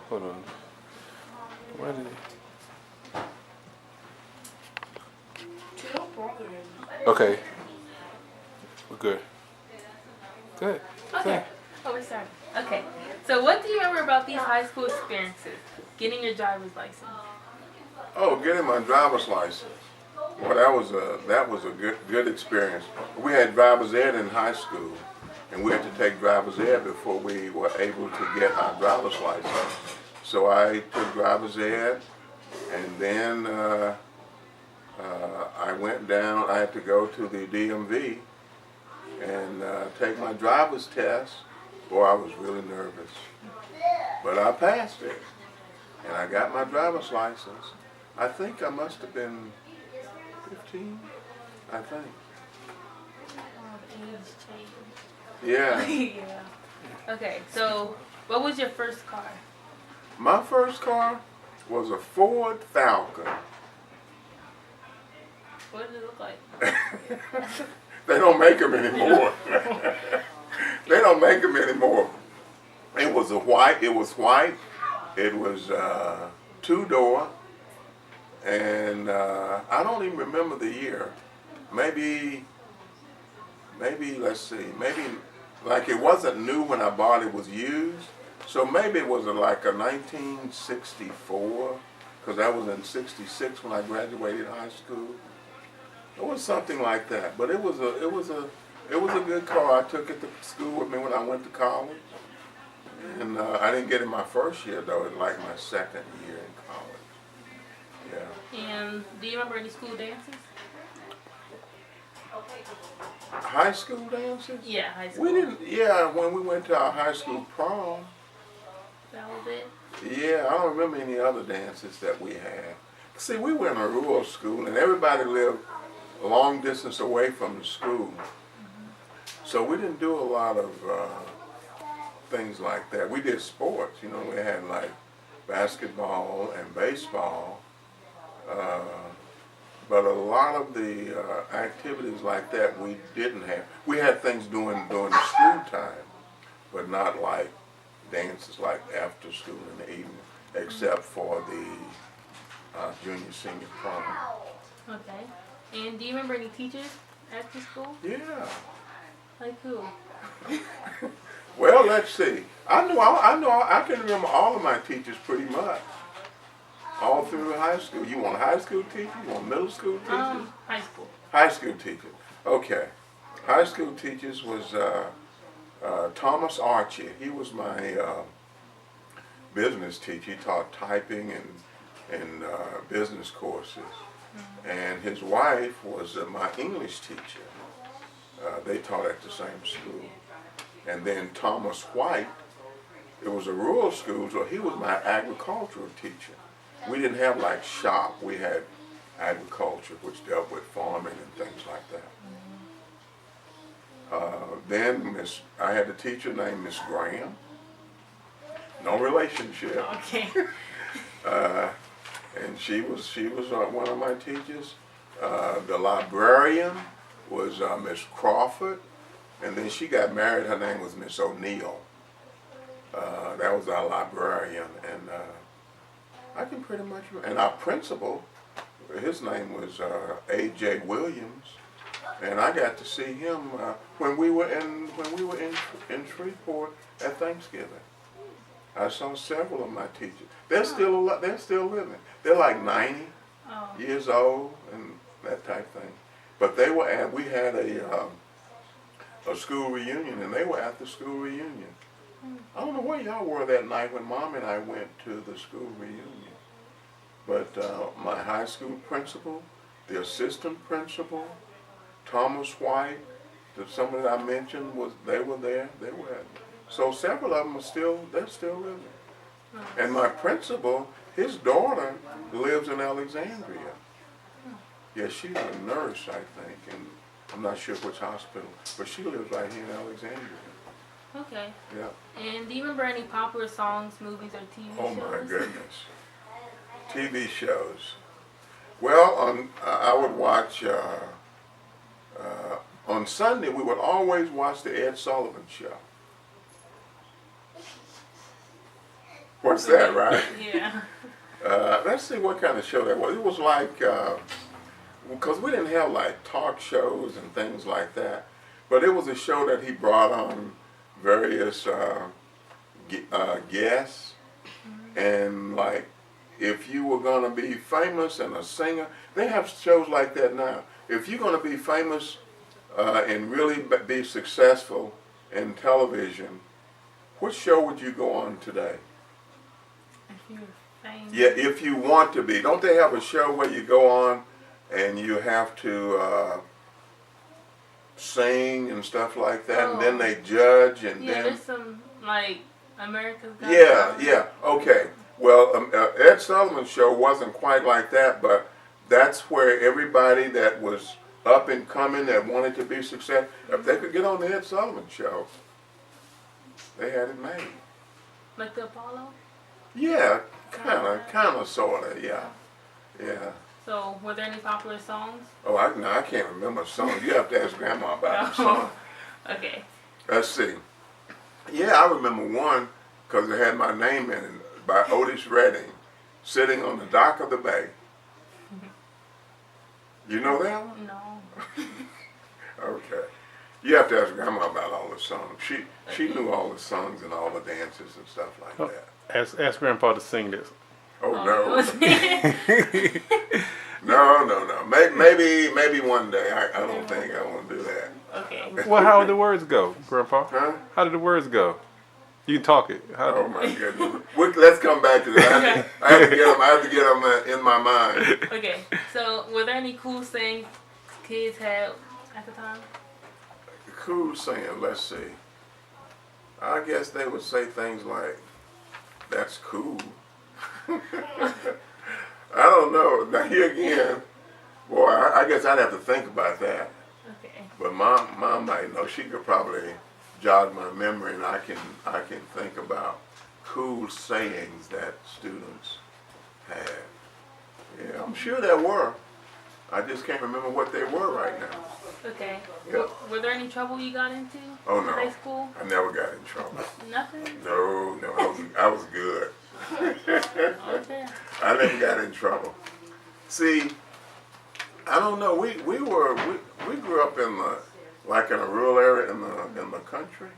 Hold on. Where did Okay. We're good. Good. Okay. Oh, we're starting. Okay. So what do you remember about these high school experiences? Getting your driver's license. Oh, getting my driver's license. Well, that was a good experience. We had driver's ed in high school, and we had to take driver's ed before we were able to get our driver's license. So I took driver's ed, and then I went down. I had to go to the DMV and take my driver's test. Boy, I was really nervous, but I passed it, and I got my driver's license. I think I must have been 15, I think. Yeah. Yeah. Okay, so what was your first car? My first car was a Ford Falcon. What did it look like? They don't make them anymore. They don't make them anymore. It was white. It was two-door. And I don't even remember the year. Maybe, let's see, maybe, like it wasn't new when I bought it, was used. So maybe it was like a 1964, because that was in 66 when I graduated high school. It was something like that, but it was a good car. I took it to school with me when I went to college. And I didn't get it my first year though, it was like my second year in college. Yeah. And do you remember any school dances? High school dances? Yeah, high school. We didn't, yeah, when we went to our high school prom. That was it? Yeah, I don't remember any other dances that we had. See, we were in a rural school and everybody lived a long distance away from the school. So we didn't do a lot of things like that. We did sports, you know, we had like basketball and baseball. But a lot of the activities like that we didn't have. We had things during the school time, but not like dances like after school in the evening, except for the junior senior prom. Okay. And do you remember any teachers at the school? Yeah. Like who? Well, let's see. I can remember all of my teachers pretty much. All through high school. You want high school teachers? You want middle school teachers? High school. High school teachers. Okay. High school teachers was Thomas Archie. He was my business teacher. He taught typing and business courses. And his wife was my English teacher. They taught at the same school. And then Thomas White, it was a rural school, so he was my agricultural teacher. We didn't have like shop, we had agriculture, which dealt with farming and things like that. Then I had a teacher named Miss Graham. No relationship. Okay. And she was one of my teachers. The librarian was Miss Crawford, and then she got married. Her name was Miss O'Neill. That was our librarian, and I can pretty much remember. And our principal, his name was A.J. Williams, and I got to see him when we were in Shreveport at Thanksgiving. I saw several of my teachers. They're still living. They're like 90 years old and that type thing. But they were we had a school reunion, and they were at the school reunion. I don't know where y'all were that night when Mom and I went to the school reunion. But my high school principal, the assistant principal, Thomas White, somebody that I mentioned, they were there. They were. So several of them they're still living. And my principal, his daughter lives in Alexandria. Yeah, she's a nurse, I think, and I'm not sure which hospital, but she lives right here in Alexandria. Okay. Yeah. And do you remember any popular songs, movies, or TV shows? Oh my goodness. TV shows. Well, I would watch, on Sunday, we would always watch the Ed Sullivan Show. What's that, right? Yeah. Let's see what kind of show that was. It was like, because we didn't have like talk shows and things like that, but it was a show that he brought on various guests, and like if you were gonna be famous and a singer, they have shows like that now. If you're gonna be famous and really be successful in television, what show would you go on today? If you're famous. Yeah, if you want to be. Don't they have a show where you go on and you have to sing and stuff like that, and then they judge, and Yeah, then there's some like America's Got yeah, Talent. yeah, okay. Well, Ed Sullivan's show wasn't quite like that, but that's where everybody that was up and coming that wanted to be successful, if they could get on the Ed Sullivan show, they had it made. Like the Apollo? Yeah, kind of, sort of, yeah. So, were there any popular songs? Oh, I can't remember songs. You have to ask Grandma about the song. Okay. Let's see. Yeah, I remember one because it had my name in it by Otis Redding, Sitting on the Dock of the Bay. You know that one? No. Okay. You have to ask Grandma about all the songs. She knew all the songs and all the dances and stuff like that. Ask Grandpa to sing this. Oh, no. No. Maybe one day. I don't think I want to do that. Okay. Well, how did the words go, Grandpa? Huh? How did the words go? You can talk it. Oh my goodness. Let's come back to that. I have to get them in my mind. Okay. So, were there any cool things kids had at the time? Cool saying, let's see. I guess they would say things like, "That's cool." I don't know. Now here again, boy, I guess I'd have to think about that. Okay. But mom might know. She could probably jog my memory, and I can think about cool sayings that students had. Yeah, I'm sure there were. I just can't remember what they were right now. Okay. Yeah. Were there any trouble you got into Oh in no, high school? I never got in trouble. Nothing? No, I was good. Okay. I never got in trouble. See, I don't know. We grew up in a rural area in the country,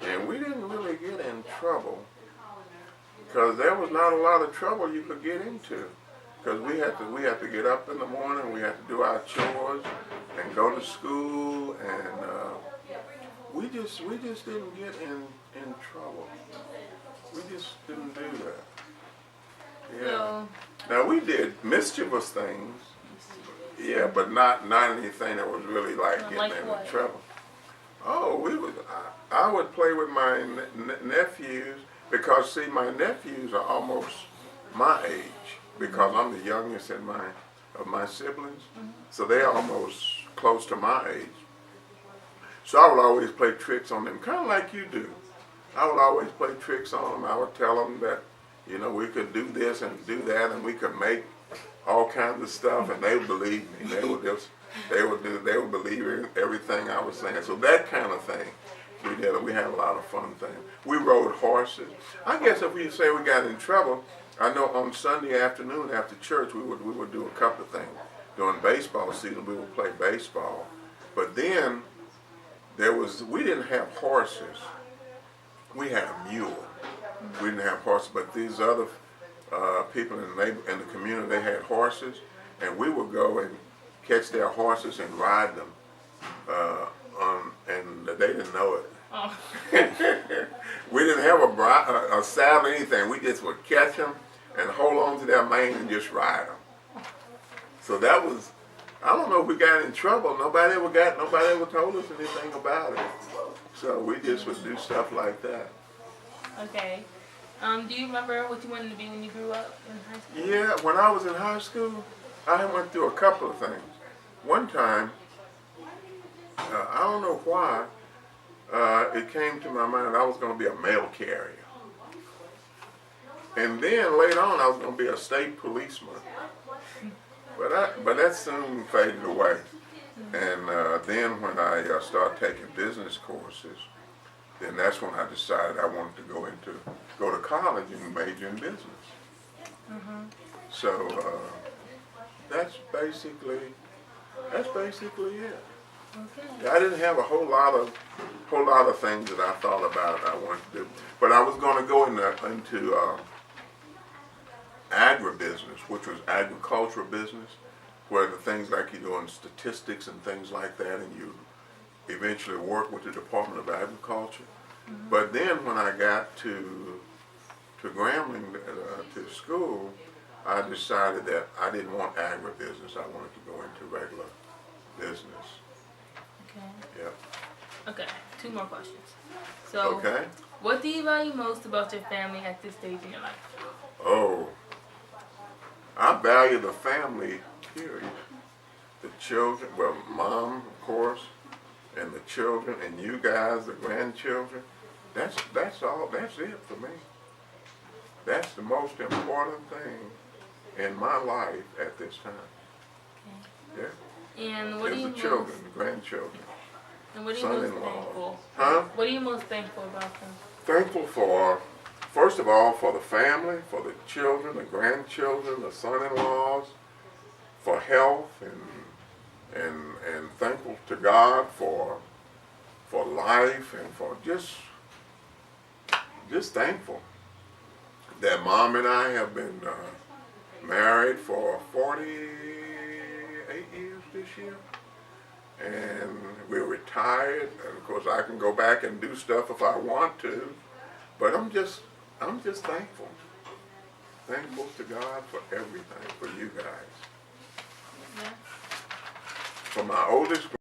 and we didn't really get in trouble because there was not a lot of trouble you could get into. Because we had to get up in the morning, we had to do our chores and go to school, and we just didn't get in trouble. We just didn't do that. Yeah. So, Now we did mischievous things, yeah, but not anything that was really like getting like into what? trouble. Oh, I would play with my nephews because see, my nephews are almost my age because I'm the youngest of my siblings, so they're almost close to my age. So I would always play tricks on them, kind of like you do. I would always play tricks on them. I would tell them that, we could do this and do that, and we could make all kinds of stuff, and they would believe me. They would believe everything I was saying. So that kind of thing we did. We had a lot of fun things. We rode horses. I guess if we say we got in trouble, I know on Sunday afternoon after church we would do a couple of things. During baseball season we would play baseball, but then we didn't have horses. We had a mule. We didn't have horses, but these other people in the community, they had horses, and we would go and catch their horses and ride them, and they didn't know it. oh. We didn't have a saddle or anything. We just would catch them and hold on to their mane and just ride them. So that was, I don't know if we got in trouble. Nobody ever told us anything about it. So we just would do stuff like that. Okay. Do you remember what you wanted to be when you grew up in high school? Yeah, when I was in high school, I went through a couple of things. One time, I don't know why, it came to my mind I was going to be a mail carrier. And then later on, I was going to be a state policeman. But that soon faded away. And then when I started taking business courses, then that's when I decided I wanted to go to college and major in business. So that's basically it. Okay. I didn't have a whole lot of things that I thought about I wanted to do, but I was going to go into agribusiness, which was agricultural business, where the things like you do in statistics and things like that, and you eventually work with the Department of Agriculture. But then when I got to Grambling, to school, I decided that I didn't want agribusiness. I wanted to go into regular business. Okay. Yep. Okay. 2 more questions. So, Okay. what do you value most about your family at this stage in your life? Oh, I value the family, period. The children, well, mom, of course, and the children, and you guys, the grandchildren. That's all. That's it for me. That's the most important thing in my life at this time. Okay. Yeah. And what are Is you the children, the grandchildren. And what are you most Son-in-law. thankful? Huh? What are you most thankful about them? Thankful for, first of all, for the family, for the children, the grandchildren, the son-in-laws, for health, and thankful to God for life, and for just thankful that Mom and I have been married for 48 years this year. And we're retired, and of course I can go back and do stuff if I want to, but I'm just thankful. Thankful to God for everything, for you guys. Yeah. For my oldest